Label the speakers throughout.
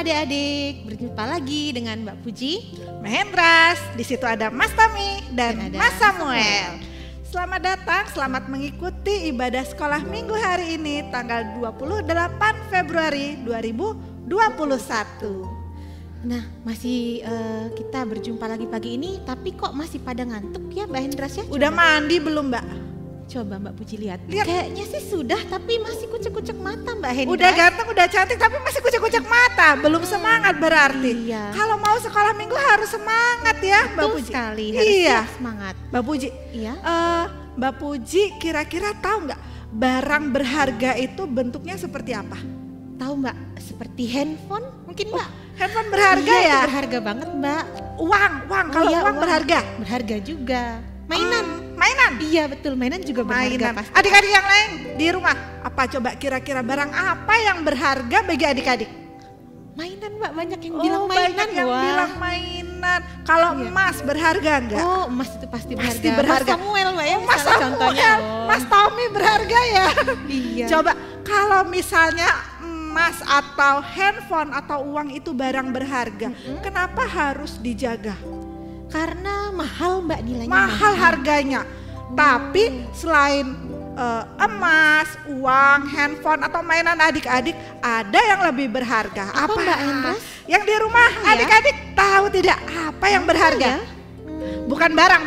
Speaker 1: adik-adik, berjumpa lagi dengan Mbak Puji,
Speaker 2: Mahendras. Di situ ada Mas Tami dan
Speaker 1: ada
Speaker 2: Mas Samuel. Selamat datang, selamat mengikuti ibadah sekolah minggu hari ini tanggal 28 Februari 2021.
Speaker 1: Nah, masih kita berjumpa lagi pagi ini, tapi kok masih pada ngantuk ya Mbak Hendras ya?
Speaker 2: Udah mandi belum Mbak?
Speaker 1: Coba Mbak Puji lihat.
Speaker 2: Lihat.
Speaker 1: Kayaknya sih sudah, tapi masih kucek-kucek mata Mbak Hendras.
Speaker 2: Udah ganteng, udah cantik, tapi masih kucek-kucek mata. Belum semangat berarti.
Speaker 1: Iya.
Speaker 2: Kalau mau sekolah minggu harus semangat ya Mbak
Speaker 1: Betul
Speaker 2: Puji.
Speaker 1: sekali, harus
Speaker 2: Iya.
Speaker 1: semangat.
Speaker 2: Mbak Puji.
Speaker 1: Iya.
Speaker 2: Mbak Puji kira-kira tahu nggak barang berharga itu bentuknya seperti apa?
Speaker 1: Tahu Mbak, seperti handphone mungkin Mbak.
Speaker 2: Handphone berharga
Speaker 1: Iya,
Speaker 2: ya?
Speaker 1: itu berharga banget Mbak.
Speaker 2: Uang. Kalau
Speaker 1: iya,
Speaker 2: uang berharga.
Speaker 1: Berharga juga. Mainan.
Speaker 2: Mainan.
Speaker 1: Iya betul, mainan juga berharga
Speaker 2: Mainan.
Speaker 1: pasti.
Speaker 2: Adik-adik yang lain di rumah, apa coba kira-kira barang apa yang berharga bagi adik-adik?
Speaker 1: Mainan Mbak, banyak yang bilang mainan.
Speaker 2: Banyak yang
Speaker 1: Wah.
Speaker 2: bilang mainan. Kalau
Speaker 1: Iya.
Speaker 2: emas berharga enggak?
Speaker 1: Oh, emas itu pasti berharga.
Speaker 2: Pasti berharga.
Speaker 1: Mas Samuel Mbak ya,
Speaker 2: Mas
Speaker 1: misalnya contohnya.
Speaker 2: Samuel, Mas Tommy berharga ya?
Speaker 1: Iya.
Speaker 2: Coba kalau misalnya emas atau handphone atau uang itu barang berharga, kenapa harus dijaga?
Speaker 1: Karena mahal Mbak nilainya.
Speaker 2: Mahal harganya. Tapi selain emas, uang, handphone atau mainan adik-adik, ada yang lebih berharga.
Speaker 1: Apa, Mbak Hendras?
Speaker 2: Yang di rumah
Speaker 1: Iya.
Speaker 2: adik-adik tahu tidak apa yang berharga?
Speaker 1: Ya?
Speaker 2: Bukan barang.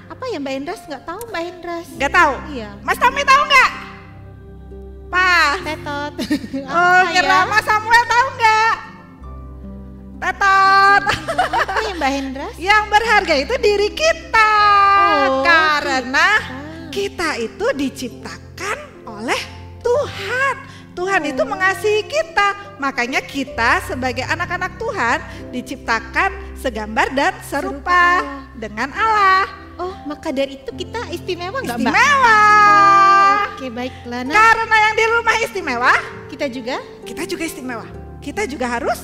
Speaker 1: Apa ya Mbak Hendras? Nggak tahu Mbak Hendras.
Speaker 2: Gak tahu.
Speaker 1: Iya.
Speaker 2: Mas Tommy tahu nggak? Pak.
Speaker 1: Tetot.
Speaker 2: Oh,
Speaker 1: Apa
Speaker 2: nyerah.
Speaker 1: ya?
Speaker 2: Mas Samuel tahu nggak? Tetot.
Speaker 1: Apa ya Mbak Hendras?
Speaker 2: Yang berharga itu diri kita.
Speaker 1: Oh,
Speaker 2: Karena kita itu diciptakan oleh Tuhan. Tuhan itu mengasihi kita. Makanya kita sebagai anak-anak Tuhan diciptakan segambar dan serupa dengan Allah.
Speaker 1: Oh, maka dari itu kita istimewa nggak Mbak?
Speaker 2: Istimewa.
Speaker 1: Oke, baiklah. Nah,
Speaker 2: Karena yang di rumah istimewa,
Speaker 1: kita juga
Speaker 2: kita juga istimewa. Kita juga harus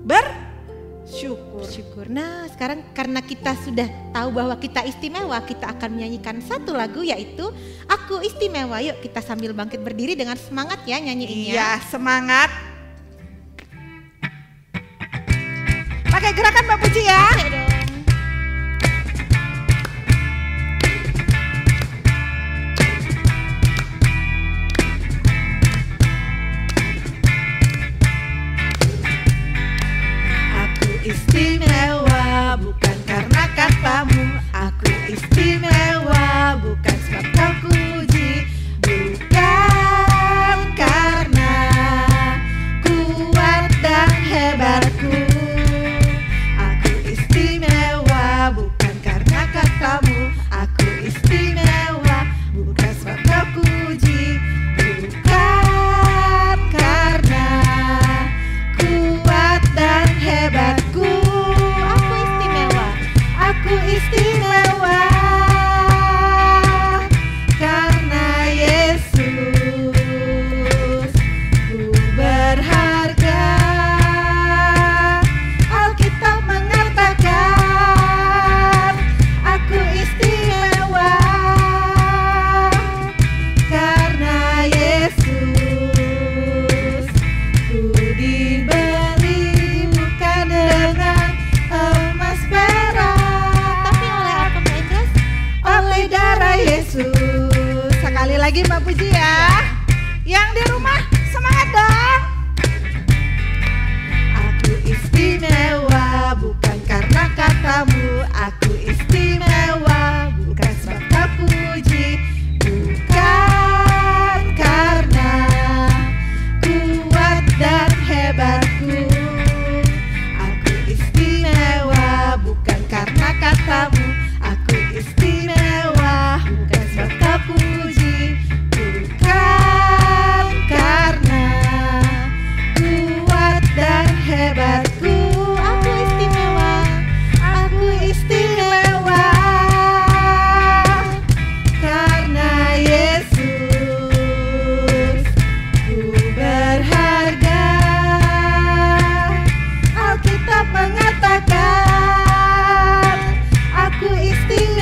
Speaker 2: bersyukur.
Speaker 1: Nah, sekarang karena kita sudah tahu bahwa kita istimewa, kita akan menyanyikan satu lagu yaitu Aku Istimewa. Yuk kita sambil bangkit berdiri dengan semangat ya nyanyiinnya.
Speaker 2: Iya, semangat. Pakai gerakan Mbak Puji ya.
Speaker 1: Oke dong.
Speaker 2: Aku istimewa bukan karena katamu. Aku istimewa bukan sebab kau puji. Bukan karena kuat dan hebatku. Aku istimewa bukan karena katamu. Aku istimewa bukan sebab kau puji. Bukan karena kuat dan hebatku.
Speaker 1: Aku istimewa.
Speaker 2: Aku istimewa karena Yesus. Ku berharga. Alkitab mengatakan aku istimewa karena Yesus. Ku dibeli bukan dengan emas perak,
Speaker 1: Tapi oleh apa Mbak Hendras?
Speaker 2: oleh darah Yesus. Sekali lagi Mbak Puji ya. Yang di rumah semangat dong. Aku istimewa bukan karena katamu. Aku istimewa bukan sebab kau puji. Bukan karena kuat dan hebatku. Aku istimewa bukan karena katamu. Aku istimewa bukan sebab kau puji. Bukan karena kuat dan hebatku.
Speaker 1: Aku istimewa.
Speaker 2: Aku istimewa karena Yesus. Ku berharga. Alkitab mengatakan aku istimewa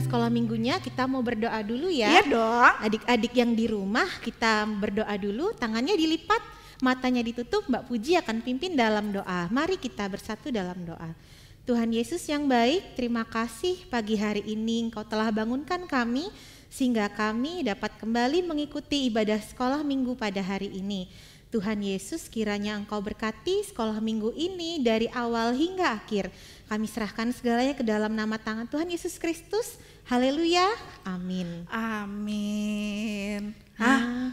Speaker 1: sekolah minggunya kita mau berdoa dulu ya.
Speaker 2: Iya dong.
Speaker 1: Adik-adik yang di rumah kita berdoa dulu, tangannya dilipat, matanya ditutup, Mbak Puji akan pimpin dalam doa. Mari kita bersatu dalam doa. Tuhan Yesus yang baik, terima kasih pagi hari ini Engkau telah bangunkan kami sehingga kami dapat kembali mengikuti ibadah sekolah minggu pada hari ini. Tuhan Yesus, kiranya Engkau berkati sekolah minggu ini dari awal hingga akhir. Kami serahkan segalanya ke dalam nama tangan Tuhan Yesus Kristus. Haleluya, amin.
Speaker 2: Amin.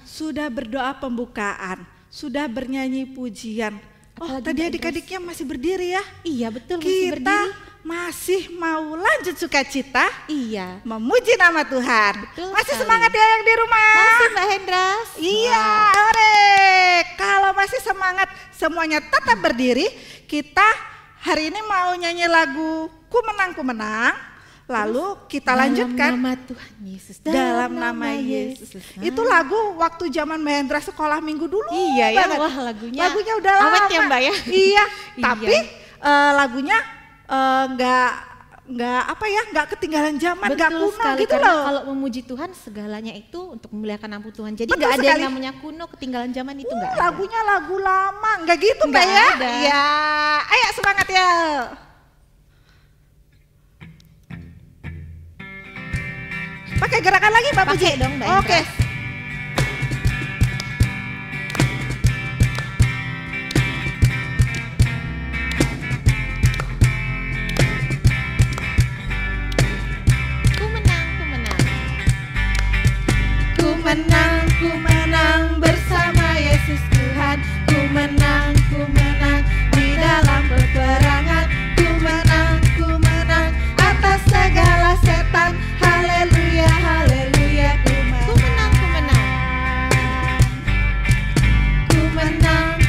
Speaker 2: Sudah berdoa pembukaan, sudah bernyanyi pujian. Oh, tadi adik-adiknya masih berdiri ya?
Speaker 1: Iya betul, masih berdiri.
Speaker 2: Kita masih mau lanjut sukacita.
Speaker 1: Iya.
Speaker 2: Memuji nama Tuhan.
Speaker 1: Betul
Speaker 2: masih
Speaker 1: sekali.
Speaker 2: Semangat ya yang di rumah?
Speaker 1: Masih Mbak Hendras.
Speaker 2: Iya, ore. Kalau masih semangat semuanya tetap berdiri, kita hari ini mau nyanyi lagu Ku Menang, Ku Menang. Lalu kita lanjutkan
Speaker 1: dalam nama Tuhan Yesus.
Speaker 2: Dalam nama Yesus. Itu lagu waktu zaman Mahendra sekolah minggu dulu.
Speaker 1: Iya ya,
Speaker 2: banget.
Speaker 1: wah lagunya
Speaker 2: udah lama.
Speaker 1: awet ya Mbak ya.
Speaker 2: Iya, tapi lagunya nggak ketinggalan zaman, nggak
Speaker 1: Betul
Speaker 2: kuno
Speaker 1: sekali,
Speaker 2: gitu
Speaker 1: karena
Speaker 2: loh.
Speaker 1: kalau memuji Tuhan segalanya itu untuk memuliakan nama Tuhan. Jadi
Speaker 2: Betul
Speaker 1: nggak ada
Speaker 2: sekali.
Speaker 1: yang namanya kuno, ketinggalan zaman itu nggak ada.
Speaker 2: Lagunya lagu lama, nggak gitu Mbak
Speaker 1: Nggak
Speaker 2: ya?
Speaker 1: ada.
Speaker 2: Iya, ayo semangat ya. Pakai gerakan lagi Mbak Puji?
Speaker 1: Pakai dong Mbak
Speaker 2: Oke.
Speaker 1: Hendras. Ku menang, ku menang.
Speaker 2: Ku menang bersama Yesus Tuhan. Ku menang di dalam peperangan. Ku menang atas segala setan. Haleluya, haleluya, ku
Speaker 1: Ku menang, ku menang.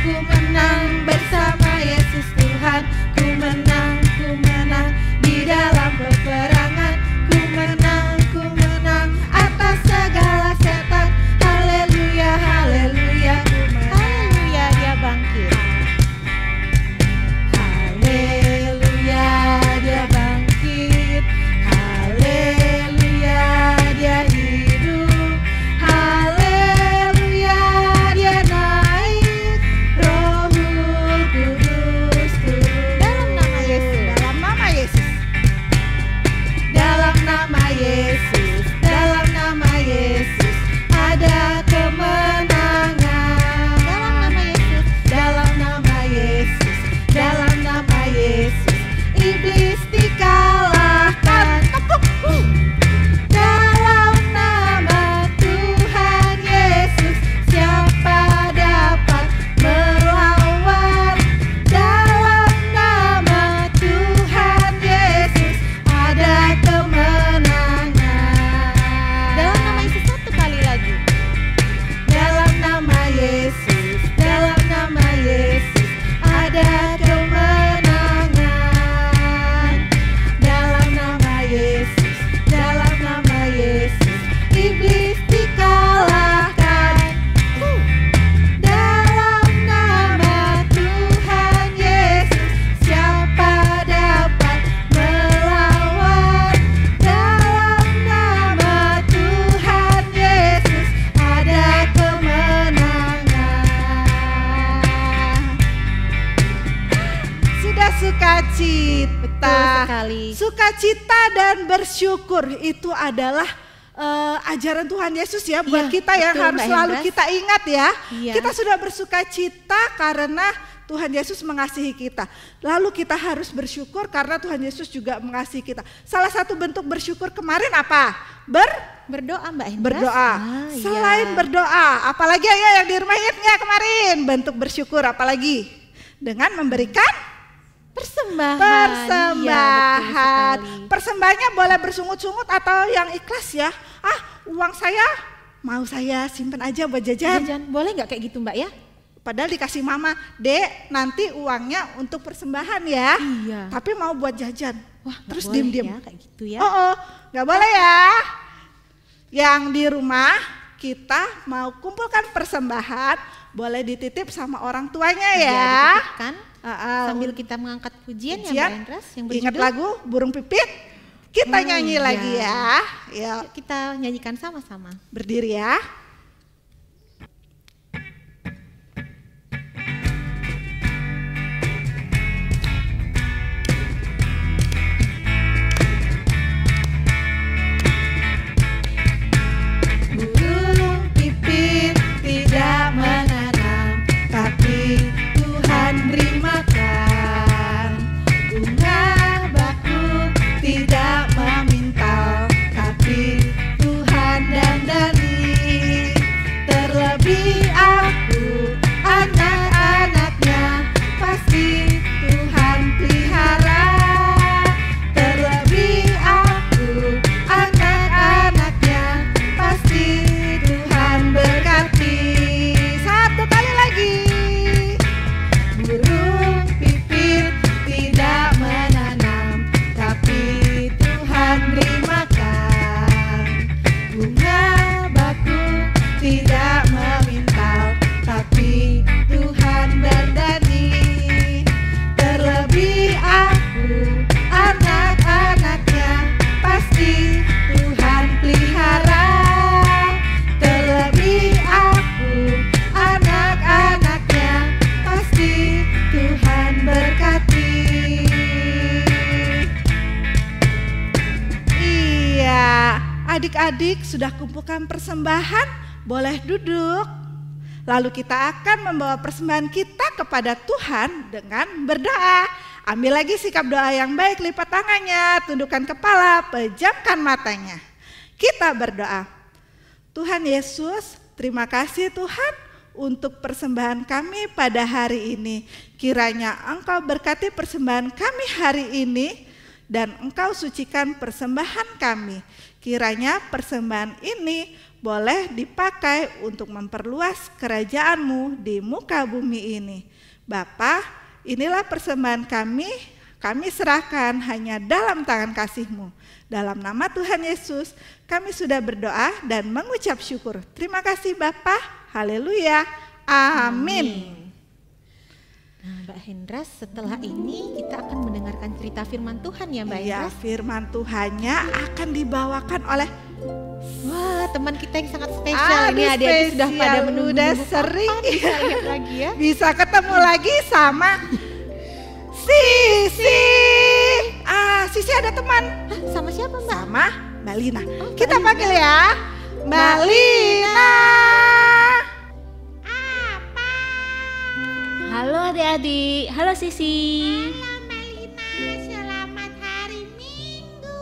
Speaker 2: Ku menang bersama Yesus Tuhan. Ku menang di dalam peperangan. Ku menang atas segala setan. Haleluya, haleluya, ku menang.
Speaker 1: Haleluya, dia bangkit.
Speaker 2: Haleluya, dia bangkit. Haleluya, dia hidup. Haleluya, dia naik. Rohul Kudus turun.
Speaker 1: Dalam nama Yesus.
Speaker 2: Dalam nama Yesus. Dalam nama Yesus. Dalam nama Yesus ada kemenangan.
Speaker 1: Dalam nama Yesus.
Speaker 2: Dalam nama Yesus, dalam nama Yesus, iblis dikalahkan. Dalam nama Tuhan Yesus, siapa dapat melawan? Dalam nama Tuhan Yesus ada kemenangan.
Speaker 1: Dalam nama Yesus satu kali lagi.
Speaker 2: Dalam nama Yesus, dalam nama Yesus ada kemenangan. Dalam nama Yesus, dalam nama Yesus, iblis dikalahkan. Dalam nama Tuhan Yesus, siapa dapat melawan? Dalam nama Tuhan Yesus ada kemenangan. Sudah sukacita.
Speaker 1: Betul sekali.
Speaker 2: Sukacita dan bersyukur itu adalah ajaran Tuhan Yesus ya buat
Speaker 1: Iya,
Speaker 2: kita yang
Speaker 1: betul,
Speaker 2: harus
Speaker 1: Mbak
Speaker 2: selalu
Speaker 1: Hendras.
Speaker 2: kita ingat ya.
Speaker 1: Iya.
Speaker 2: Kita sudah bersukacita karena Tuhan Yesus mengasihi kita. Lalu kita harus bersyukur karena Tuhan Yesus juga mengasihi kita. Salah satu bentuk bersyukur kemarin apa?
Speaker 1: Berdoa Mbak Hendras.
Speaker 2: Berdoa.
Speaker 1: Iya.
Speaker 2: Selain berdoa, apalagi ayo yang di rumah ingat nggak kemarin? Bentuk bersyukur apalagi? Dengan memberikan
Speaker 1: Persembahan.
Speaker 2: persembahan.
Speaker 1: Iya, betul sekali.
Speaker 2: Persembahannya boleh bersungut-sungut atau yang ikhlas ya. Uang saya mau saya simpen aja buat jajan.
Speaker 1: Jajan, boleh nggak kayak gitu Mbak ya?
Speaker 2: Padahal dikasih mama, Dek nanti uangnya untuk persembahan ya.
Speaker 1: Iya.
Speaker 2: Tapi mau buat jajan.
Speaker 1: Wah, nggak
Speaker 2: terus
Speaker 1: boleh
Speaker 2: diem-diem.
Speaker 1: ya, kayak gitu ya.
Speaker 2: Nggak boleh ya. Yang di rumah kita mau kumpulkan persembahan, boleh dititip sama orang tuanya ya.
Speaker 1: Iya, dititipkan. Sambil kita mengangkat pujian ya Mbak Hendras yang
Speaker 2: Ingat
Speaker 1: berjudul
Speaker 2: lagu Burung Pipit? Kita nyanyi lagi ya.
Speaker 1: Yuk kita nyanyikan sama-sama.
Speaker 2: Berdiri ya. Burung pipit tidak menanam, tapi Tuhan beri makan. Bunga bakung tidak memintal, tapi Tuhan dandani. Terlebih aku, anak-anaknya, pasti Tuhan pelihara. Terlebih aku, anak-anaknya, pasti Tuhan berkati. Satu kali lagi. Burung pipit tidak menanam, tapi Tuhan beri makan. Bunga bakung tidak memintal, tapi Tuhan dandani. Terlebih aku, anak-anaknya, pasti Tuhan pelihara. Terlebih aku, anak-anaknya, pasti Tuhan berkati. Iya, adik-adik sudah kumpulkan persembahan, boleh duduk. Lalu kita akan membawa persembahan kita kepada Tuhan dengan berdoa. Ambil lagi sikap doa yang baik, lipat tangannya, tundukkan kepala, pejamkan matanya. Kita berdoa. Tuhan Yesus, terima kasih Tuhan untuk persembahan kami pada hari ini. Kiranya Engkau berkati persembahan kami hari ini dan Engkau sucikan persembahan kami. Kiranya persembahan ini boleh dipakai untuk memperluas kerajaan-Mu di muka bumi ini. Bapa, inilah persembahan kami serahkan hanya dalam tangan kasih-Mu. Dalam nama Tuhan Yesus, kami sudah berdoa dan mengucap syukur. Terima kasih Bapa, haleluya, amin.
Speaker 1: Nah, Mbak Hendra, setelah ini kita akan mendengarkan cerita firman Tuhan ya Mbak
Speaker 2: Ya,
Speaker 1: Hendra.
Speaker 2: firman Tuhannya akan dibawakan oleh
Speaker 1: Wah, teman kita yang sangat spesial ini, adik-adik sudah pada menunggu.
Speaker 2: Udah sering
Speaker 1: bisa lihat lagi ya.
Speaker 2: bisa ketemu lagi sama Sisi. Sisi ada teman
Speaker 1: Hah, sama siapa Mbak?
Speaker 2: sama Mbak Lina.
Speaker 1: Oh, Mbak
Speaker 2: Kita
Speaker 1: Lina.
Speaker 2: panggil ya, Mbak Lina.
Speaker 3: Halo adik-adik, halo Sisi.
Speaker 1: Selamat hari Minggu.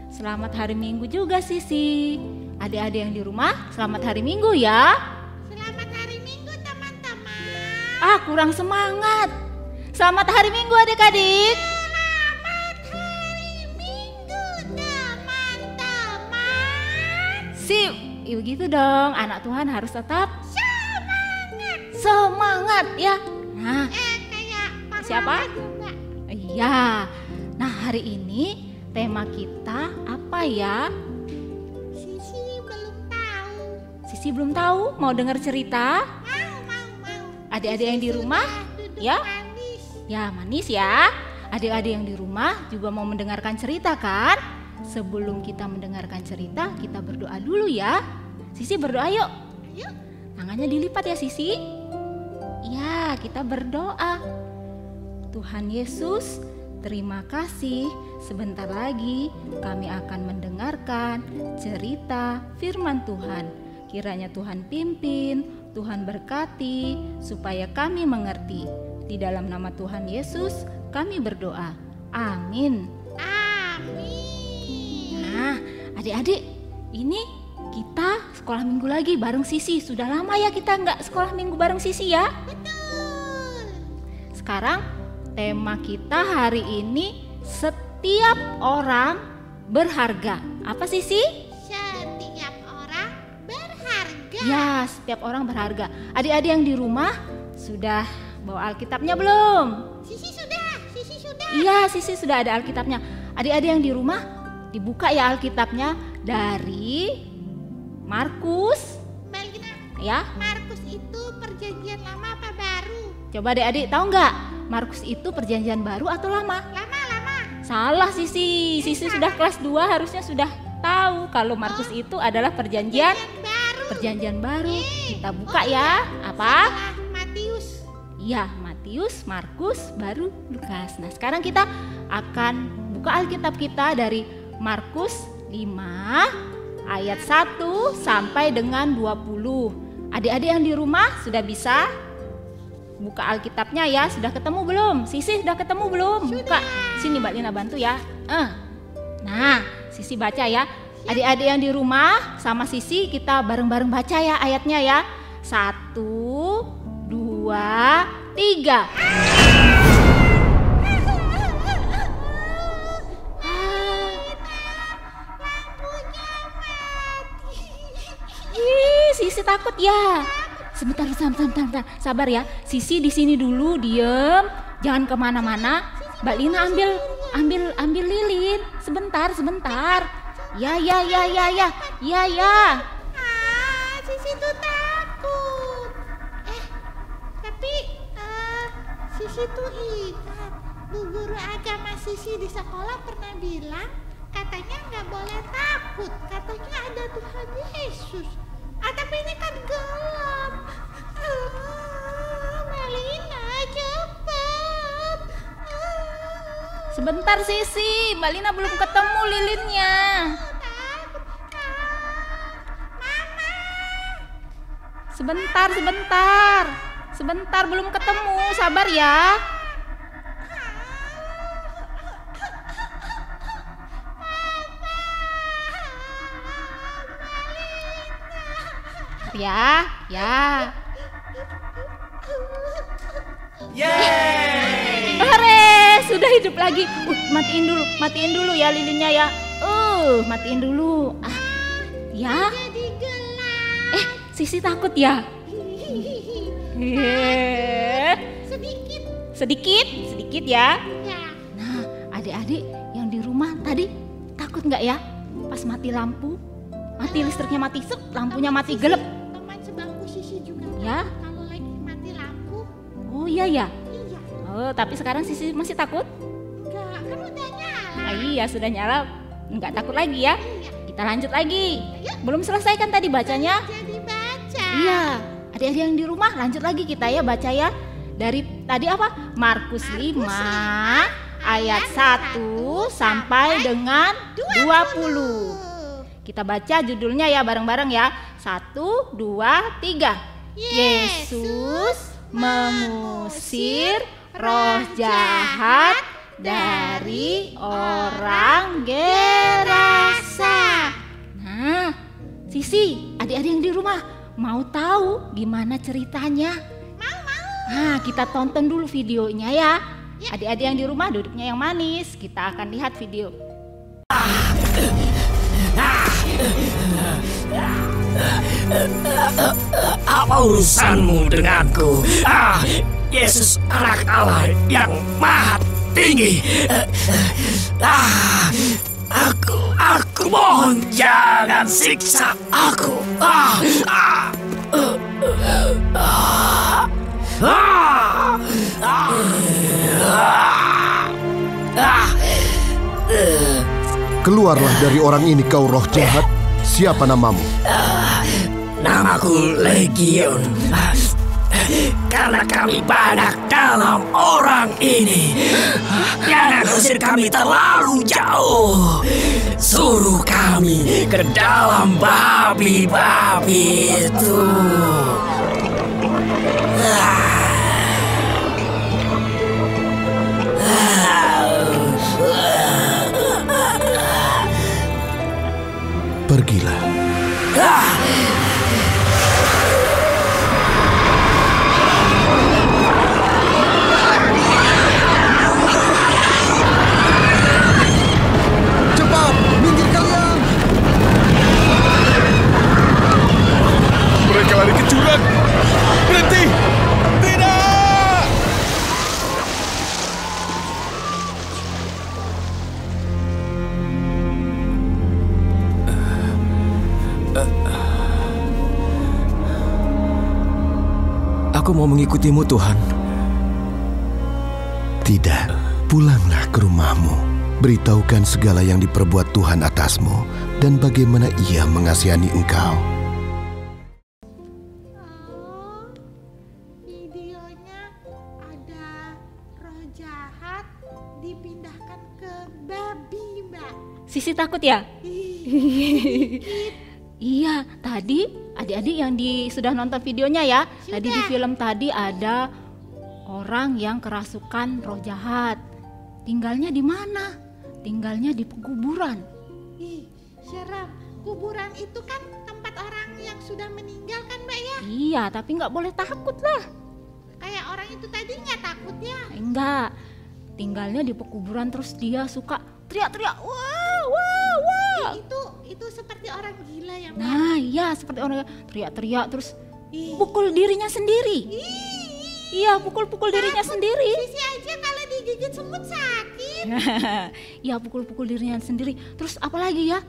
Speaker 3: Selamat hari Minggu juga Sisi. Adik-adik yang di rumah, selamat hari Minggu ya.
Speaker 1: Selamat hari Minggu teman-teman.
Speaker 3: Kurang semangat. Selamat hari Minggu adik-adik.
Speaker 1: Selamat hari Minggu teman-teman.
Speaker 3: Sip, begitu dong. Anak Tuhan harus tetap semangat ya. Nah,
Speaker 1: Kayak
Speaker 3: siapa?
Speaker 1: juga.
Speaker 3: Iya. Nah, hari ini tema kita apa ya?
Speaker 1: Sisi belum tahu.
Speaker 3: Sisi belum tahu, mau dengar cerita?
Speaker 1: Mau.
Speaker 3: Adik-adik yang di rumah, ya?
Speaker 1: Manis.
Speaker 3: Ya, manis ya. Adik-adik yang di rumah juga mau mendengarkan cerita kan? Sebelum kita mendengarkan cerita, kita berdoa dulu ya. Sisi berdoa yuk.
Speaker 1: Yuk.
Speaker 3: Tangannya dilipat ya Sisi. Ya, kita berdoa. Tuhan Yesus, terima kasih. Sebentar lagi kami akan mendengarkan cerita firman Tuhan. Kiranya Tuhan pimpin, Tuhan berkati, supaya kami mengerti. Di dalam nama Tuhan Yesus kami berdoa. Amin.
Speaker 1: Amin.
Speaker 3: Nah, adik-adik, ini kita sekolah minggu lagi bareng Sisi. Sudah lama ya kita nggak sekolah minggu bareng Sisi ya.
Speaker 1: Betul.
Speaker 3: Sekarang tema kita hari ini setiap orang berharga. Apa Sisi?
Speaker 1: Setiap orang berharga.
Speaker 3: Ya, setiap orang berharga. Adik-adik yang di rumah sudah bawa Alkitabnya belum?
Speaker 1: Sisi sudah.
Speaker 3: Iya, Sisi sudah ada Alkitabnya. Adik-adik yang di rumah dibuka ya Alkitabnya dari Markus.
Speaker 1: Mbak Lina,
Speaker 3: Ya,
Speaker 1: Markus itu perjanjian lama apa baru?
Speaker 3: coba adik-adik tahu nggak? Markus itu perjanjian baru atau lama?
Speaker 1: Lama.
Speaker 3: Salah Sisi sudah kelas 2 harusnya sudah tahu kalau Markus itu adalah perjanjian baru. Kita buka ya. Apa?
Speaker 1: Matius.
Speaker 3: Iya, Matius, Markus, baru Lukas. Nah, sekarang kita akan buka Alkitab kita dari Markus 5 ayat 1 sampai dengan 20. Adik-adik yang di rumah sudah bisa buka Alkitabnya ya. Sudah ketemu belum? Sisi sudah ketemu belum? Buka. Sini Mbak Lina bantu ya. Nah, Sisi baca ya. Adik-adik yang di rumah sama Sisi kita bareng-bareng baca ya ayatnya ya. 1, 2, 3. Sisi takut ya. Sebentar, sabar ya. Sisi di sini dulu, diem, jangan kemana-mana. Mbak Lina ambil lilin. Sebentar. Ya.
Speaker 1: Sisi tuh takut. Tapi Sisi tuh ingat Bu guru agama Sisi di sekolah pernah bilang katanya nggak boleh takut. Katanya ada Tuhan Yesus. Tapi ini kan gelap. Melina cepat.
Speaker 3: Sebentar Sisi, Mbak Lina belum ketemu lilinnya. Sebentar belum ketemu, sabar ya. Ya.
Speaker 2: Yeay!
Speaker 3: Hore, sudah hidup lagi. Matiin dulu ya lilinnya ya. Matiin dulu. Ya.
Speaker 1: Jadi gelap.
Speaker 3: Sisi takut ya? Sedikit ya.
Speaker 1: Ya.
Speaker 3: Nah, adik-adik yang di rumah tadi takut nggak ya? Pas mati lampu, listriknya mati, lampunya mati gelap.
Speaker 1: Teman sebangku Sisi juga
Speaker 3: Ya.
Speaker 1: kalau lagi mati lampu.
Speaker 3: Oh iya ya.
Speaker 1: Iya.
Speaker 3: Oh, tapi sekarang Sisi masih takut?
Speaker 1: Enggak, kan udah nyala.
Speaker 3: Iya, sudah nyala. Nggak takut lagi ya.
Speaker 1: Iya.
Speaker 3: Kita lanjut lagi. Belum selesai kan tadi bacanya?
Speaker 1: Jadi baca.
Speaker 3: Iya. Adik-adik yang di rumah lanjut lagi kita ya baca ya. Dari tadi apa? Markus 5 ayat 1 sampai dengan 20. Kita baca judulnya ya bareng-bareng ya. 1, 2, 3. Yesus mengusir roh jahat dari orang Gerasa. Nah, Sisi, adik-adik yang di rumah mau tahu gimana ceritanya?
Speaker 1: Mau.
Speaker 3: Nah, kita tonton dulu videonya ya. Adik-adik yang di rumah duduknya yang manis. Kita akan lihat video.
Speaker 4: Apa urusanmu denganku? Yesus anak Allah yang maha tinggi. Aku mohon jangan siksa aku.
Speaker 5: Keluarlah dari orang ini kau roh jahat. Siapa namamu?
Speaker 4: Namaku Legion. Karena kami banyak dalam orang ini. Jangan usir kami terlalu jauh. Suruh kami ke dalam babi-babi itu.
Speaker 5: Pergilah.
Speaker 6: Cepat, minggir kalian. Mereka lari ke jurang. Berhenti. Tidak.
Speaker 4: Aku mau mengikutimu, Tuhan.
Speaker 5: Tidak, pulanglah ke rumahmu. Beritahukan segala yang diperbuat Tuhan atasmu dan bagaimana Ia mengasihani engkau.
Speaker 1: Oh, videonya ada roh jahat dipindahkan ke babi, Mbak.
Speaker 3: Sisi takut ya? Iya, tadi adik-adik yang sudah nonton videonya ya. Tadi di film tadi ada orang yang kerasukan roh jahat. Tinggalnya di mana? Tinggalnya di kuburan.
Speaker 1: Ih, seram. Kuburan itu kan tempat orang yang sudah meninggal kan, Mbak ya?
Speaker 3: Iya, tapi nggak boleh takut lah.
Speaker 1: Kayak orang itu tadi nggak takut ya?
Speaker 3: Enggak. Tinggalnya di pekuburan terus dia suka teriak-teriak. Wah, wah, wah.
Speaker 1: Itu seperti orang gila ya, Mbak?
Speaker 3: Nah, iya seperti orang teriak-teriak terus pukul dirinya sendiri. Iya, pukul-pukul dirinya sendiri.
Speaker 1: Sisi aja kalau digigit semut sakit.
Speaker 3: Iya, pukul-pukul dirinya sendiri. Terus apalagi ya?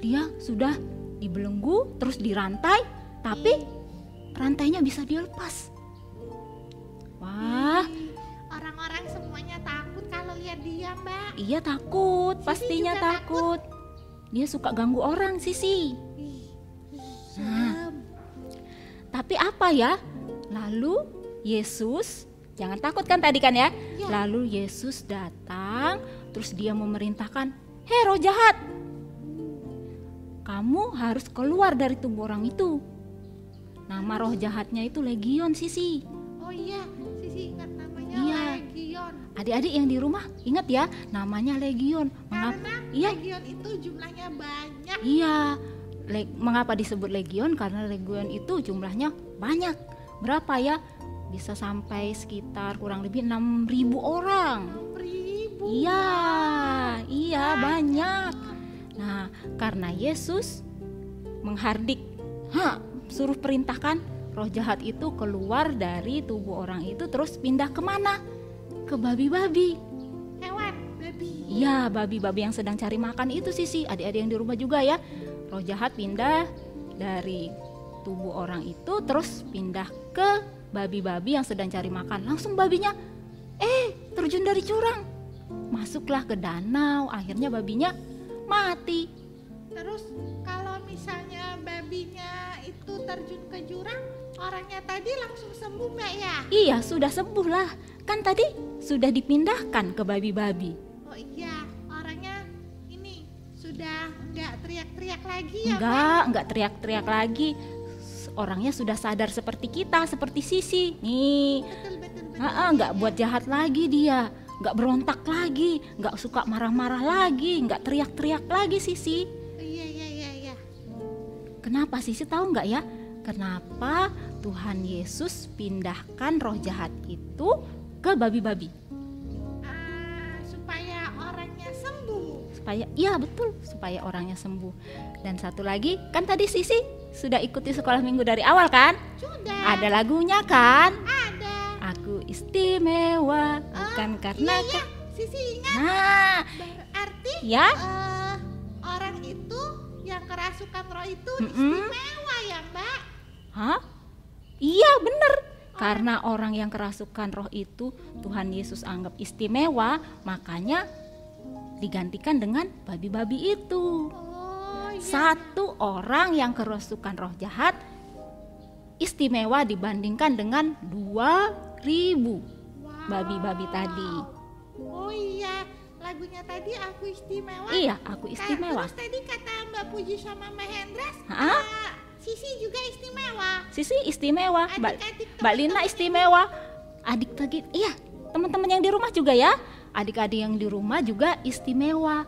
Speaker 3: Dia sudah dibelenggu, terus dirantai, tapi rantainya bisa dilepas. Wah,
Speaker 1: Orang-orang semuanya takut kalau lihat dia, Mbak.
Speaker 3: iya takut, pastinya
Speaker 1: juga
Speaker 3: takut. Dia suka ganggu orang, Sisi.
Speaker 1: Serem.
Speaker 3: Tapi apa ya? Lalu Yesus, jangan takut kan tadi kan ya?
Speaker 1: Ya.
Speaker 3: Lalu Yesus datang, terus dia memerintahkan, "Hei roh jahat, kamu harus keluar dari tubuh orang itu." Nama roh jahatnya itu legion, Sisi.
Speaker 1: Oh iya, Sisi ingat namanya
Speaker 3: Iya.
Speaker 1: Legion.
Speaker 3: Adik-adik yang di rumah ingat ya, namanya legion.
Speaker 1: Karena
Speaker 3: Iya.
Speaker 1: Legion itu jumlahnya banyak.
Speaker 3: Iya. Mengapa disebut legion? Karena legion itu jumlahnya banyak. Berapa ya? Bisa sampai sekitar kurang lebih 6.000 orang.
Speaker 1: 6.000.
Speaker 3: Iya banyak. Nah, karena Yesus menghardik, suruh perintahkan roh jahat itu keluar dari tubuh orang itu terus pindah kemana? Ke babi-babi.
Speaker 1: Hewan, babi.
Speaker 3: Iya, babi-babi yang sedang cari makan itu Sisi. Adik-adik yang di rumah juga ya. Roh jahat pindah dari tubuh orang itu terus pindah ke babi-babi yang sedang cari makan. Langsung babinya terjun dari jurang, masuklah ke danau. Akhirnya babinya mati.
Speaker 1: Terus kalau misalnya babinya itu terjun ke jurang, orangnya tadi langsung sembuh, Mbak ya?
Speaker 3: Iya, sudah sembuh lah. Kan tadi sudah dipindahkan ke babi-babi.
Speaker 1: Oh iya, orangnya ini sudah nggak teriak-teriak lagi ya, Mbak?
Speaker 3: Enggak teriak-teriak lagi. Orangnya sudah sadar seperti kita, seperti Sisi. Nih,
Speaker 1: Betul.
Speaker 3: nggak buat jahat lagi dia, nggak berontak lagi, nggak suka marah-marah lagi, nggak teriak-teriak lagi Sisi.
Speaker 1: Iya.
Speaker 3: Kenapa Sisi tahu nggak ya? Kenapa Tuhan Yesus pindahkan roh jahat itu ke babi-babi?
Speaker 1: Supaya orangnya sembuh.
Speaker 3: Iya betul, supaya orangnya sembuh. Dan satu lagi, kan tadi Sisi sudah ikuti sekolah minggu dari awal kan?
Speaker 1: Sudah.
Speaker 3: Ada lagunya kan?
Speaker 1: Ada.
Speaker 3: Aku istimewa, bukan karena
Speaker 1: Iya, Sisi ingat.
Speaker 3: Nah,
Speaker 1: Berarti
Speaker 3: ya.
Speaker 1: orang itu yang kerasukan roh itu istimewa ya, Mbak?
Speaker 3: Hah? Iya bener. Karena orang yang kerasukan roh itu Tuhan Yesus anggap istimewa, makanya digantikan dengan babi-babi itu.
Speaker 1: Oh iya.
Speaker 3: Satu orang yang kerasukan roh jahat istimewa dibandingkan dengan 2.000 babi-babi tadi.
Speaker 1: Oh iya, lagunya tadi Aku Istimewa.
Speaker 3: Iya, aku istimewa.
Speaker 1: Terus tadi kata Mbak Puji sama Mbak Hendras,
Speaker 3: Hah?
Speaker 1: Sisi juga istimewa.
Speaker 3: Sisi istimewa,
Speaker 1: Adik-adik
Speaker 3: Mbak Lina istimewa. Adik-adik, iya, teman-teman yang di rumah juga ya. Adik-adik yang di rumah juga istimewa.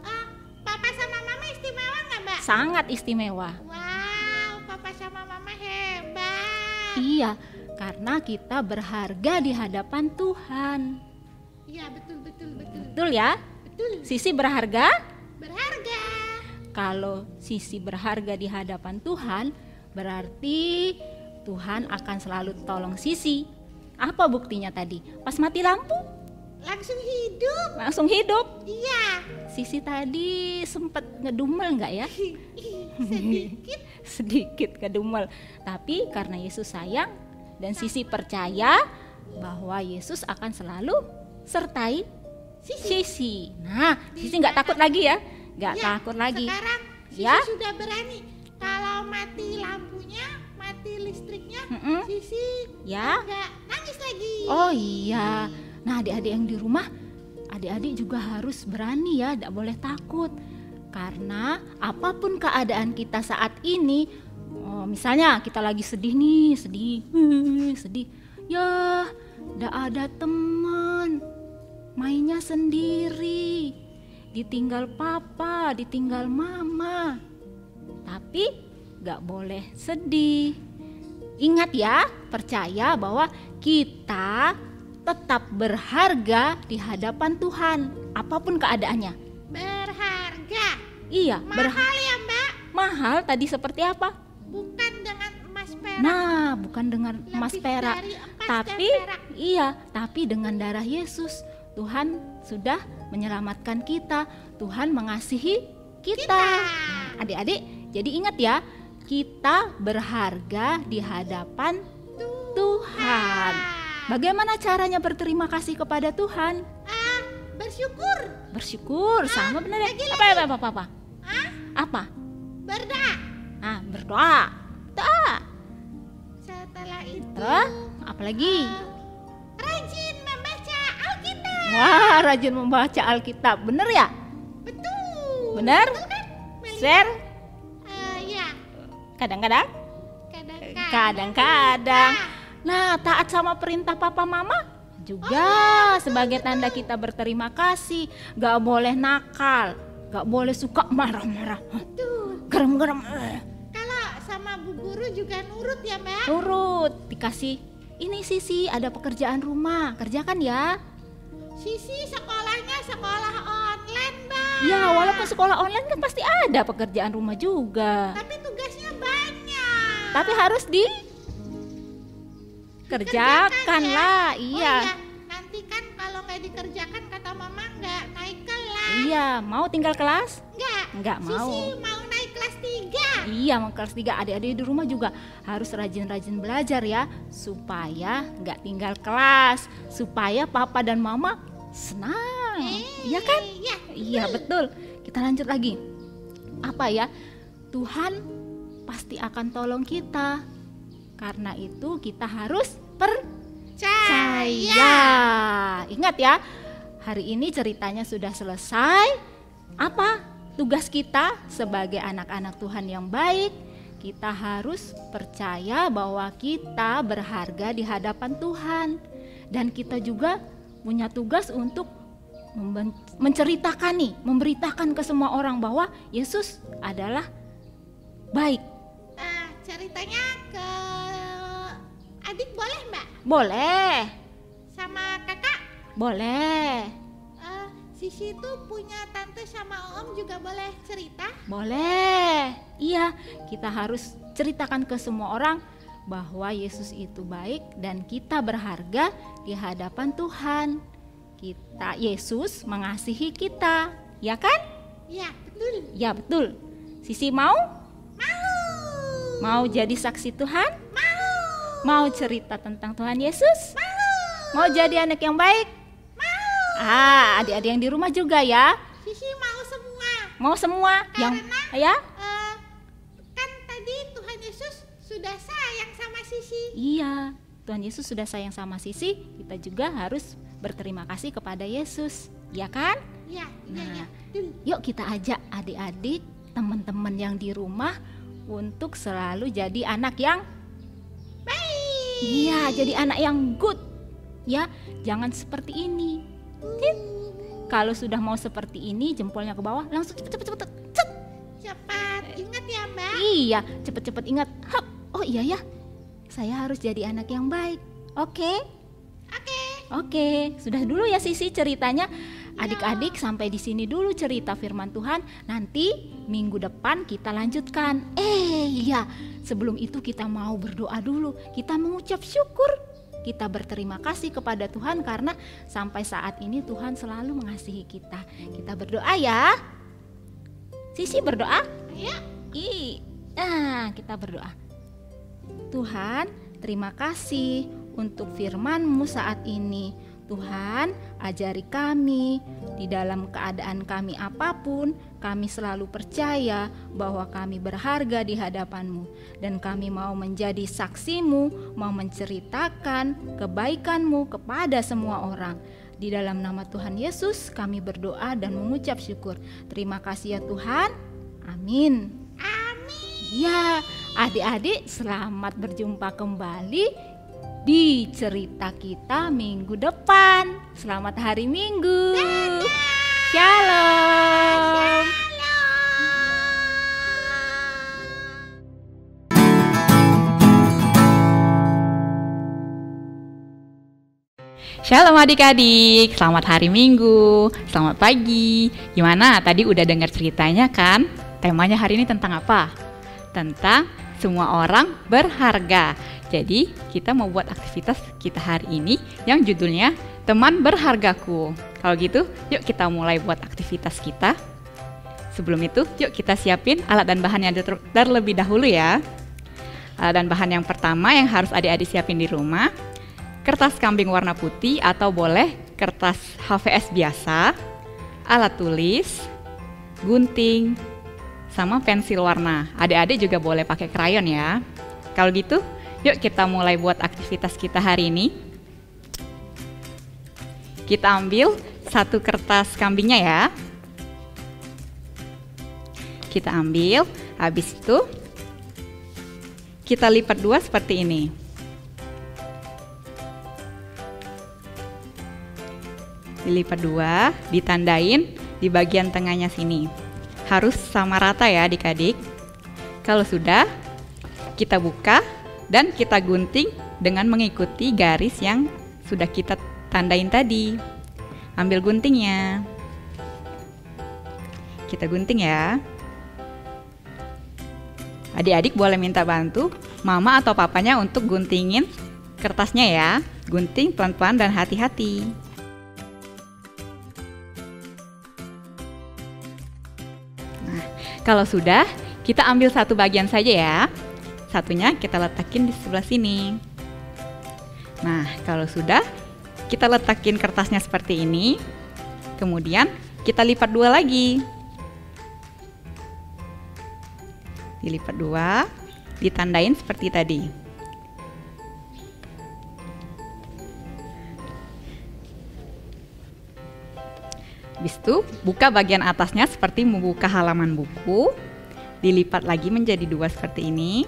Speaker 1: Papa sama Mama istimewa nggak, Mbak?
Speaker 3: Sangat istimewa.
Speaker 1: Wow, Papa sama Mama hebat.
Speaker 3: Iya, karena kita berharga di hadapan Tuhan.
Speaker 1: Iya, betul.
Speaker 3: Betul ya?
Speaker 1: Betul.
Speaker 3: Sisi berharga.
Speaker 1: Berharga.
Speaker 3: Kalau Sisi berharga di hadapan Tuhan, berarti Tuhan akan selalu tolong Sisi. Apa buktinya tadi? Pas mati lampu,
Speaker 1: Langsung hidup.
Speaker 3: langsung hidup.
Speaker 1: Iya.
Speaker 3: Sisi tadi sempat ngedumel nggak ya?
Speaker 1: Sedikit.
Speaker 3: Sedikit ngedumel. Tapi karena Yesus sayang dan Sisi percaya bahwa Yesus akan selalu sertai Sisi. Nah, Sisi nggak takut lagi ya? Nggak takut lagi.
Speaker 1: Sekarang Sisi
Speaker 3: Ya.
Speaker 1: sudah berani. Kalau mati lampunya, mati listriknya, Sisi
Speaker 3: Ya.
Speaker 1: nggak nangis lagi.
Speaker 3: Oh iya. Nah, adik-adik yang di rumah, adik-adik juga harus berani ya, tidak boleh takut. Karena apapun keadaan kita saat ini, misalnya kita lagi sedih nih, sedih. Ya, tidak ada teman, mainnya sendiri, ditinggal papa, ditinggal mama. Tapi gak boleh sedih. Ingat ya, percaya bahwa kita tetap berharga di hadapan Tuhan, apapun keadaannya.
Speaker 1: Berharga.
Speaker 3: Iya,
Speaker 1: Mahal ya Mbak?
Speaker 3: mahal tadi seperti apa?
Speaker 1: Bukan dengan emas perak.
Speaker 3: Nah, bukan dengan emas
Speaker 1: Lebih
Speaker 3: perak,
Speaker 1: dari emas
Speaker 3: tapi
Speaker 1: dan perak.
Speaker 3: iya, tapi dengan darah Yesus. Tuhan sudah menyelamatkan kita. Tuhan mengasihi kita. Nah, adik-adik, jadi ingat ya, kita berharga di hadapan Tuhan. Bagaimana caranya berterima kasih kepada Tuhan?
Speaker 1: Bersyukur.
Speaker 3: Bersyukur, sama benar ya?
Speaker 1: lagi.
Speaker 3: Apa? Apa?
Speaker 1: Berdoa.
Speaker 3: Nah, berdoa. Doa.
Speaker 1: Setelah itu
Speaker 3: Terus, apa lagi?
Speaker 1: rajin membaca Alkitab.
Speaker 3: Wah, rajin membaca Alkitab. Bener ya?
Speaker 1: Betul.
Speaker 3: Bener?
Speaker 1: Betul kan? Meli?
Speaker 3: Share?
Speaker 1: Ya.
Speaker 3: Kadang-kadang? Kadang-kadang. Nah, taat sama perintah papa mama juga sebagai tanda kita berterima kasih. Gak boleh nakal, gak boleh suka marah-marah, gerem-gerem.
Speaker 1: Kalau sama bu guru juga nurut ya Mbak?
Speaker 3: Nurut, dikasih ini Sisi ada pekerjaan rumah, kerjakan ya.
Speaker 1: Sisi sekolahnya sekolah online Mbak.
Speaker 3: Ya, walaupun sekolah online kan pasti ada pekerjaan rumah juga.
Speaker 1: Tapi tugasnya banyak.
Speaker 3: Tapi harus dikerjakan
Speaker 1: ya?
Speaker 3: lah,
Speaker 1: Oh
Speaker 3: iya.
Speaker 1: Nanti kan kalau nggak dikerjakan kata mama nggak naik kelas.
Speaker 3: Iya, mau tinggal kelas?
Speaker 1: Nggak.
Speaker 3: Nggak mau.
Speaker 1: Sisi mau naik kelas 3.
Speaker 3: Iya, mau kelas 3. Adik-adik di rumah juga harus rajin-rajin belajar ya, supaya nggak tinggal kelas, supaya papa dan mama senang. Iya kan?
Speaker 1: Iya.
Speaker 3: Iya, betul. Kita lanjut lagi. Apa ya? Tuhan pasti akan tolong kita. Karena itu kita harus percaya. Ingat ya, hari ini ceritanya sudah selesai. Apa tugas kita sebagai anak-anak Tuhan yang baik? Kita harus percaya bahwa kita berharga di hadapan Tuhan. Dan kita juga punya tugas untuk menceritakan nih, memberitakan ke semua orang bahwa Yesus adalah baik.
Speaker 1: Ceritanya ke adik boleh Mbak?
Speaker 3: Boleh,
Speaker 1: Sama kakak?
Speaker 3: boleh,
Speaker 1: Sisi tuh punya tante sama om juga boleh cerita?
Speaker 3: boleh. Iya, kita harus ceritakan ke semua orang bahwa Yesus itu baik dan kita berharga di hadapan Tuhan. Yesus mengasihi kita, ya kan?
Speaker 1: Iya betul.
Speaker 3: Ya betul. Sisi mau? Mau jadi saksi Tuhan? Mau cerita tentang Tuhan Yesus? Mau jadi anak yang baik? Adik-adik yang di rumah juga ya.
Speaker 1: Sisi mau semua.
Speaker 3: Mau semua yang ya?
Speaker 1: Kan tadi Tuhan Yesus sudah sayang sama Sisi.
Speaker 3: Iya, Tuhan Yesus sudah sayang sama Sisi, kita juga harus berterima kasih kepada Yesus, ya kan?
Speaker 1: Iya.
Speaker 3: Nah,
Speaker 1: Betul.
Speaker 3: yuk kita ajak adik-adik, teman-teman yang di rumah untuk selalu jadi anak yang
Speaker 1: Baik.
Speaker 3: iya, jadi anak yang good. Ya, jangan seperti ini. Kalau sudah mau seperti ini, jempolnya ke bawah, langsung cepet.
Speaker 1: Cepat ingat ya Mbak.
Speaker 3: Iya, cepet-cepet ingat. Hap, oh iya ya, saya harus jadi anak yang baik. Oke? Oke, sudah dulu ya Sisi ceritanya. Adik-adik sampai di sini dulu cerita firman Tuhan. Nanti minggu depan kita lanjutkan. Iya, sebelum itu kita mau berdoa dulu. Kita mengucap syukur. Kita berterima kasih kepada Tuhan karena sampai saat ini Tuhan selalu mengasihi kita. Kita berdoa ya. Sisi berdoa?
Speaker 1: Ayo.
Speaker 3: Kita berdoa. Tuhan, terima kasih untuk firman-Mu saat ini. Tuhan, ajari kami di dalam keadaan kami apapun, kami selalu percaya bahwa kami berharga di hadapan-Mu, dan kami mau menjadi saksi-Mu, mau menceritakan kebaikan-Mu kepada semua orang. Di dalam nama Tuhan Yesus kami berdoa dan mengucap syukur. Terima kasih ya Tuhan. Amin. Ya, adik-adik, selamat berjumpa kembali di cerita kita minggu depan. Selamat hari Minggu. Shalom.
Speaker 7: Shalom adik-adik, selamat hari Minggu, selamat pagi. Gimana? Tadi udah dengar ceritanya kan? Temanya hari ini tentang apa? Tentang semua orang berharga. Jadi kita mau buat aktivitas kita hari ini yang judulnya Teman Berhargaku. Kalau gitu, yuk kita mulai buat aktivitas kita. Sebelum itu, yuk kita siapin alat dan bahannya terlebih dahulu ya. Alat dan bahan yang pertama yang harus adik-adik siapin di rumah, kertas kambing warna putih atau boleh kertas HVS biasa, alat tulis, gunting, sama pensil warna. Adik-adik juga boleh pakai krayon ya. Kalau gitu, yuk kita mulai buat aktivitas kita hari ini. Kita ambil satu kertas kambingnya ya. Kita ambil, habis itu kita lipat dua seperti ini. Dilipat dua, ditandain di bagian tengahnya sini. Harus sama rata ya adik-adik. Kalau sudah, kita buka dan kita gunting dengan mengikuti garis yang sudah kita tandain tadi. Ambil guntingnya. Kita gunting ya. Adik-adik boleh minta bantu mama atau papanya untuk guntingin kertasnya ya. Gunting pelan-pelan dan hati-hati. Nah, kalau sudah, kita ambil satu bagian saja ya. Satunya kita letakin di sebelah sini. Nah, kalau sudah, kita letakin kertasnya seperti ini. Kemudian kita lipat dua lagi. Dilipat dua, ditandain seperti tadi. Habis itu, buka bagian atasnya seperti membuka halaman buku. Dilipat lagi menjadi dua seperti ini.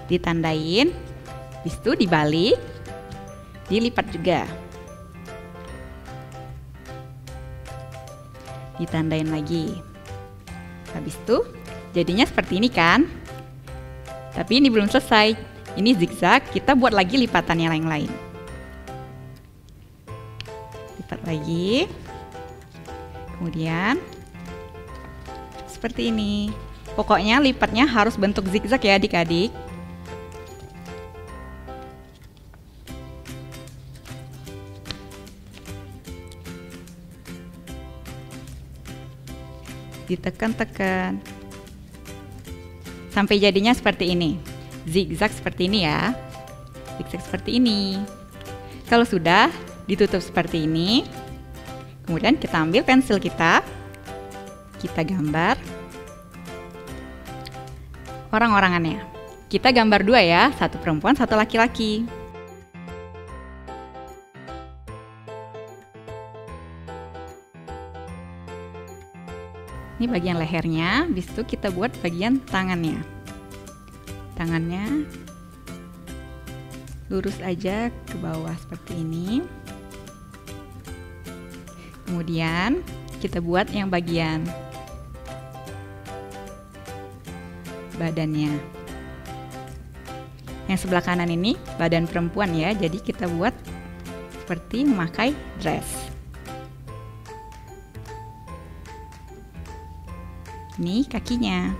Speaker 7: Ditandain, habis itu dibalik, dilipat juga. Ditandain lagi. Habis itu jadinya seperti ini kan? Tapi ini belum selesai. Ini zigzag, kita buat lagi lipatan yang lain. Lipat lagi. Kemudian seperti ini. Pokoknya lipatnya harus bentuk zigzag ya adik-adik. Ditekan-tekan sampai jadinya seperti ini. Zigzag seperti ini ya. Zigzag seperti ini. Kalau sudah, ditutup seperti ini. Kemudian kita ambil pensil kita. Kita gambar orang-orangannya. Kita gambar dua ya, satu perempuan, satu laki-laki. Ini bagian lehernya, habis itu kita buat bagian tangannya. Tangannya lurus aja ke bawah seperti ini. Kemudian kita buat yang bagian badannya. Yang sebelah kanan ini badan perempuan ya, jadi kita buat seperti memakai dress. Ini kakinya.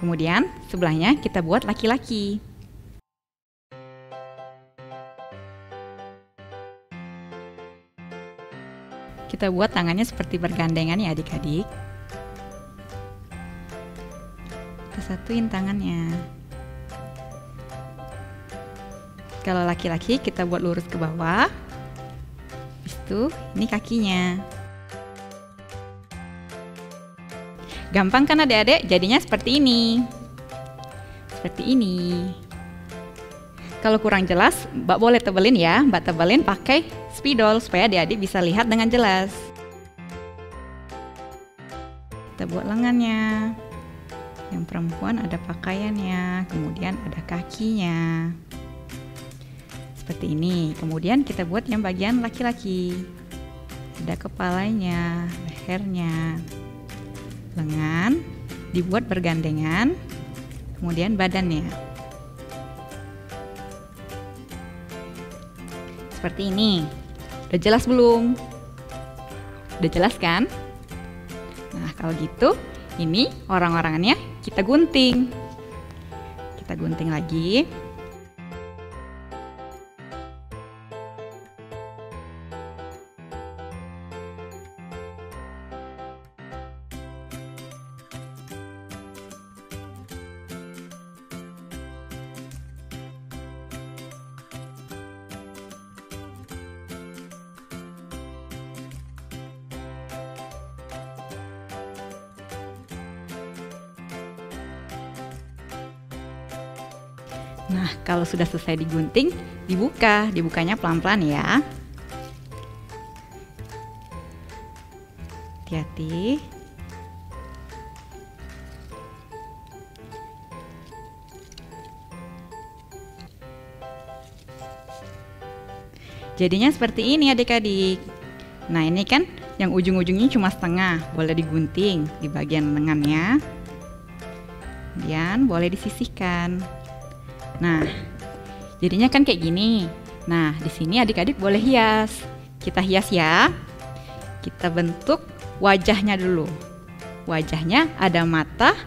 Speaker 7: Kemudian sebelahnya kita buat laki-laki. Kita buat tangannya seperti bergandengan ya adik-adik. kita satuin tangannya. Kalau laki-laki kita buat lurus ke bawah. Habis itu ini kakinya. Gampang kan adik-adik? Jadinya seperti ini. Seperti ini. Kalau kurang jelas, Mbak boleh tebelin ya. Mbak tebelin pakai spidol supaya adik-adik bisa lihat dengan jelas. Kita buat lengannya. Yang perempuan ada pakaiannya, kemudian ada kakinya. Seperti ini. Kemudian kita buat yang bagian laki-laki. Ada kepalanya, lehernya, lengan, dibuat bergandengan, kemudian badannya. Seperti ini. Udah jelas belum? Udah jelas kan? Nah, kalau gitu, ini orang-orangannya kita gunting. Kita gunting lagi. Nah, kalau sudah selesai digunting, dibukanya pelan-pelan ya. Hati-hati. Jadinya seperti ini adik-adik. Nah, ini kan yang ujung-ujungnya cuma setengah, boleh digunting di bagian lengannya. Kemudian boleh disisihkan. Nah, jadinya kan kayak gini. Nah, di sini adik-adik boleh hias. Kita hias ya. Kita bentuk wajahnya dulu. Wajahnya ada mata,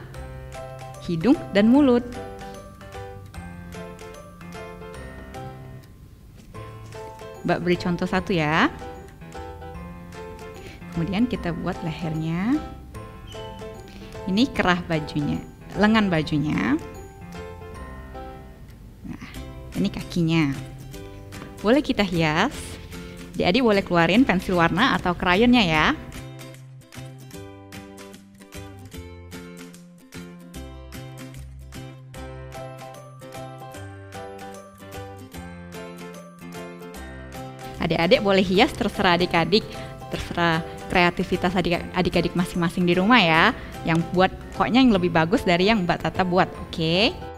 Speaker 7: hidung, dan mulut. Mbak beri contoh satu ya. Kemudian kita buat lehernya. Ini kerah bajunya, lengan bajunya. Ini kakinya. Boleh kita hias. Adik-adik boleh keluarin pensil warna atau krayonnya ya. Adik-adik boleh hias, terserah adik-adik, terserah kreativitas adik-adik masing-masing di rumah ya. Yang buat pokoknya yang lebih bagus dari yang Mbak Tata buat, oke?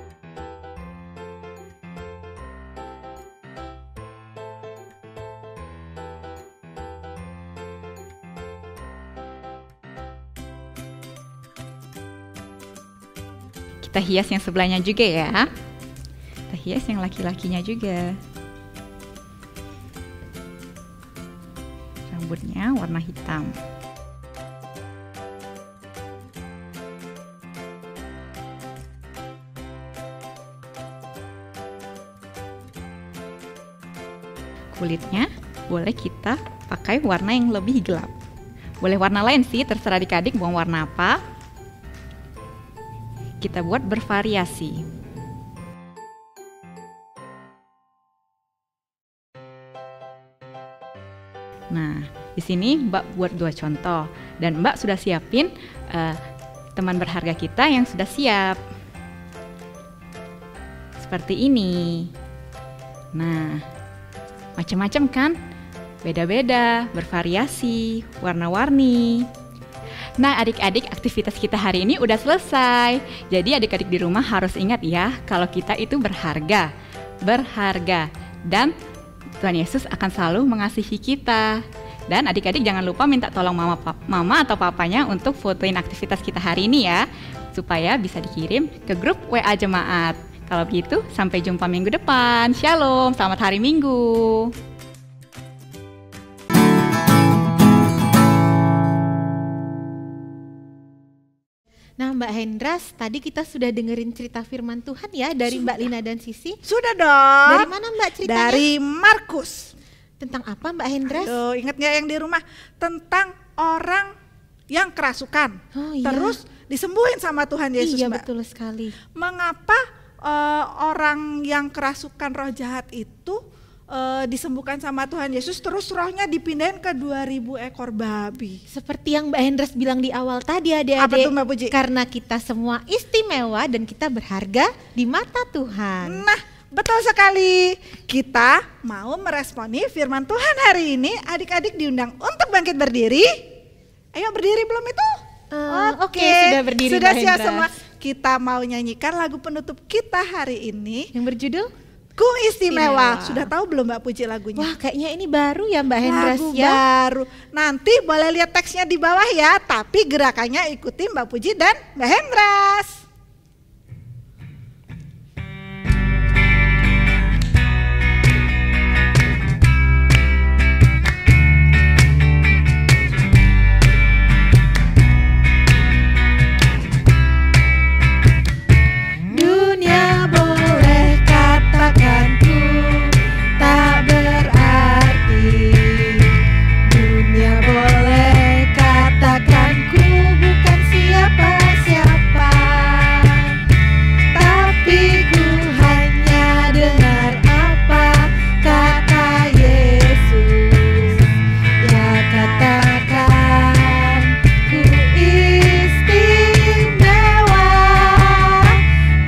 Speaker 7: Kita hias yang sebelahnya juga ya. Kita hias yang laki-lakinya juga. Rambutnya warna hitam. Kulitnya boleh kita pakai warna yang lebih gelap. Boleh warna lain sih, terserah adik-adik mau warna apa. Kita buat bervariasi. Nah, di sini Mbak buat 2 contoh dan Mbak sudah siapin teman berharga kita yang sudah siap. Seperti ini. Nah, macam-macam kan? Beda-beda, bervariasi, warna-warni. Nah, adik-adik, aktivitas kita hari ini udah selesai. Jadi adik-adik di rumah harus ingat ya, kalau kita itu berharga. Berharga. Dan Tuhan Yesus akan selalu mengasihi kita. Dan adik-adik jangan lupa minta tolong mama atau papanya untuk fotoin aktivitas kita hari ini ya, supaya bisa dikirim ke grup WA Jemaat. Kalau begitu, sampai jumpa minggu depan. Shalom, selamat hari Minggu.
Speaker 1: Nah, Mbak Hendras, tadi kita sudah dengerin cerita firman Tuhan ya dari Mbak Lina dan Sisi.
Speaker 2: Sudah dong.
Speaker 1: Dari mana Mbak ceritanya?
Speaker 2: Dari Markus.
Speaker 1: Tentang apa Mbak Hendras?
Speaker 2: Aduh, ingat gak yang di rumah? Tentang orang yang kerasukan,
Speaker 1: Oh, iya.
Speaker 2: terus disembuhin sama Tuhan Yesus,
Speaker 1: Iya,
Speaker 2: Mbak.
Speaker 1: betul sekali.
Speaker 2: Mengapa orang yang kerasukan roh jahat itu disembuhkan sama Tuhan Yesus, terus rohnya dipindahin ke 2000 ekor babi?
Speaker 1: Seperti yang Mbak Hendras bilang di awal tadi,
Speaker 2: Apa
Speaker 1: adik-adik,
Speaker 2: tuh, Mbak Puji?
Speaker 1: karena kita semua istimewa dan kita berharga di mata Tuhan.
Speaker 2: Nah, betul sekali. Kita mau meresponi firman Tuhan hari ini. Adik-adik diundang untuk bangkit berdiri. Ayo berdiri belum itu?
Speaker 1: Oke, sudah berdiri,
Speaker 2: Sudah
Speaker 1: Mbak
Speaker 2: siap
Speaker 1: Hendras.
Speaker 2: semua. Kita mau nyanyikan lagu penutup kita hari ini.
Speaker 1: Yang berjudul?
Speaker 2: Ku Istimewa.
Speaker 1: Istimewa.
Speaker 2: Sudah tahu belum Mbak Puji lagunya?
Speaker 1: Wah, kayaknya ini baru ya Mbak Hendras
Speaker 2: Lagu
Speaker 1: ya.
Speaker 2: baru. Nanti boleh lihat teksnya di bawah ya. Tapi gerakannya ikuti Mbak Puji dan Mbak Hendras.
Speaker 1: Dunia boleh katakan ku tak berarti. Dunia boleh katakan ku bukan siapa-siapa. Tapi ku hanya dengar apa kata Yesus. Ya katakan ku istimewa.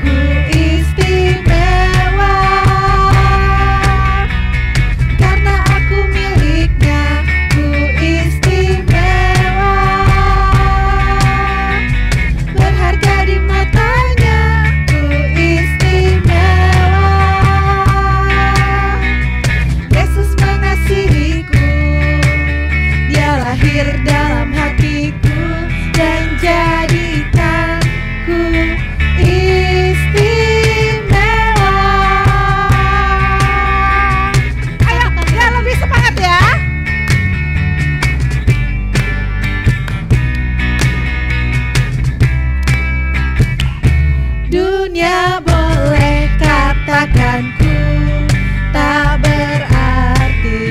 Speaker 1: Ku istimewa karena aku miliknya. Ku istimewa, berharga di matanya. Ku istimewa, Yesus mengasihiku. Dia lahir dalam hatiku dan jadikanku istimewa.
Speaker 2: Ayo, ya lebih semangat ya.
Speaker 1: Dunia boleh katakan ku tak berarti.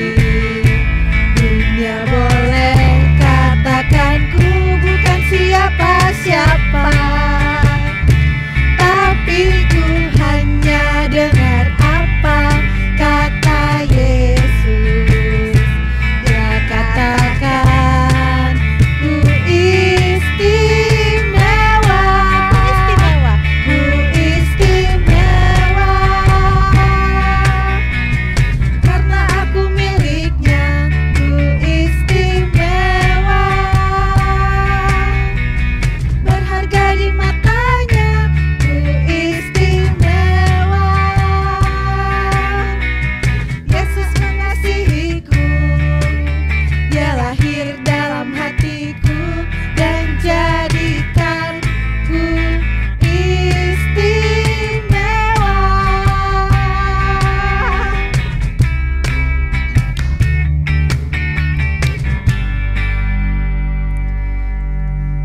Speaker 1: Dunia boleh katakan ku bukan siapa-siapa. Tapi ku hanya dengar apa kata Yesus. Ya katakan ku istimewa. Ku istimewa karena aku miliknya. Ku istimewa, berharga di matanya. Ku istimewa, Yesus mengasihiku. Dia lahir dalam hatiku dan jadikanku istimewa.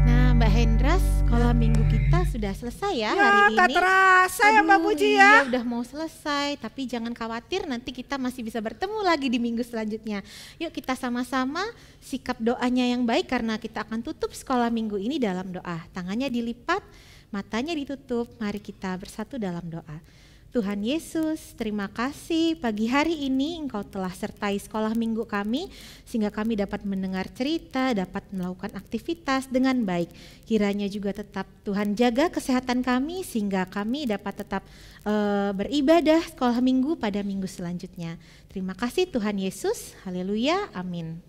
Speaker 1: Nah, Mbak Hendras, sekolah minggu kita sudah selesai ya, hari
Speaker 2: tak
Speaker 1: ini.
Speaker 2: terasa ya Mbak
Speaker 1: Aduh,
Speaker 2: Puji
Speaker 1: iya,
Speaker 2: ya.
Speaker 1: udah mau selesai, tapi jangan khawatir, nanti kita masih bisa bertemu lagi di minggu selanjutnya. Yuk kita sama-sama sikap doanya yang baik karena kita akan tutup sekolah minggu ini dalam doa. Tangannya dilipat, matanya ditutup, mari kita bersatu dalam doa. Tuhan Yesus, terima kasih pagi hari ini Engkau telah sertai sekolah minggu kami sehingga kami dapat mendengar cerita, dapat melakukan aktivitas dengan baik. Kiranya juga tetap Tuhan jaga kesehatan kami sehingga kami dapat tetap beribadah sekolah minggu pada minggu selanjutnya. Terima kasih Tuhan Yesus, haleluya, amin.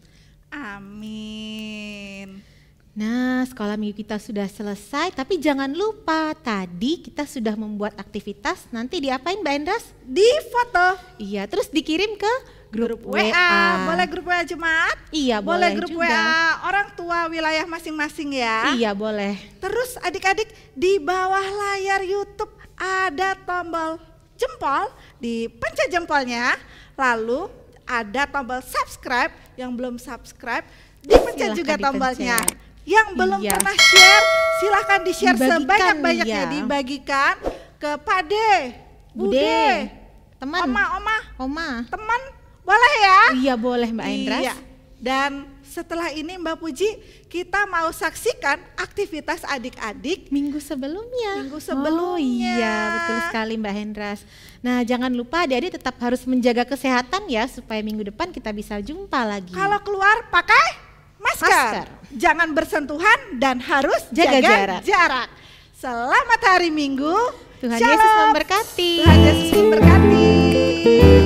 Speaker 2: Amin.
Speaker 1: Nah, sekolah minggu kita sudah selesai, tapi jangan lupa tadi kita sudah membuat aktivitas, nanti diapain Mbak Endras?
Speaker 2: Di foto
Speaker 1: Iya, terus dikirim ke grup
Speaker 2: WA. Boleh grup WA jemaat?
Speaker 1: Iya,
Speaker 2: Boleh
Speaker 1: boleh
Speaker 2: grup
Speaker 1: juga.
Speaker 2: WA orang tua wilayah masing-masing ya.
Speaker 1: Iya, boleh.
Speaker 2: Terus adik-adik di bawah layar YouTube ada tombol jempol, dipencet jempolnya. Lalu ada tombol subscribe, yang belum subscribe dipencet
Speaker 1: Silahkan
Speaker 2: juga tombolnya.
Speaker 1: dipencet.
Speaker 2: Yang belum
Speaker 1: Iya.
Speaker 2: pernah share silahkan di-share
Speaker 1: Dibagikan,
Speaker 2: sebanyak-banyaknya,
Speaker 1: iya.
Speaker 2: dibagikan ke Pade, Bude,
Speaker 1: teman,
Speaker 2: Oma,
Speaker 1: Oma.
Speaker 2: teman, boleh ya?
Speaker 1: Iya, boleh Mbak Endras.
Speaker 2: Iya. Dan setelah ini Mbak Puji, kita mau saksikan aktivitas adik-adik
Speaker 1: Minggu sebelumnya. Oh
Speaker 2: Minggu
Speaker 1: iya, betul sekali Mbak Hendras. Nah, jangan lupa adik-adik tetap harus menjaga kesehatan ya, supaya minggu depan kita bisa jumpa lagi.
Speaker 2: Kalau keluar pakai masker. Jangan bersentuhan dan harus
Speaker 1: Jaga
Speaker 2: jarak. Selamat hari Minggu.
Speaker 1: Tuhan
Speaker 2: Shalom.
Speaker 1: Yesus memberkati.
Speaker 2: Tuhan Yesus memberkati.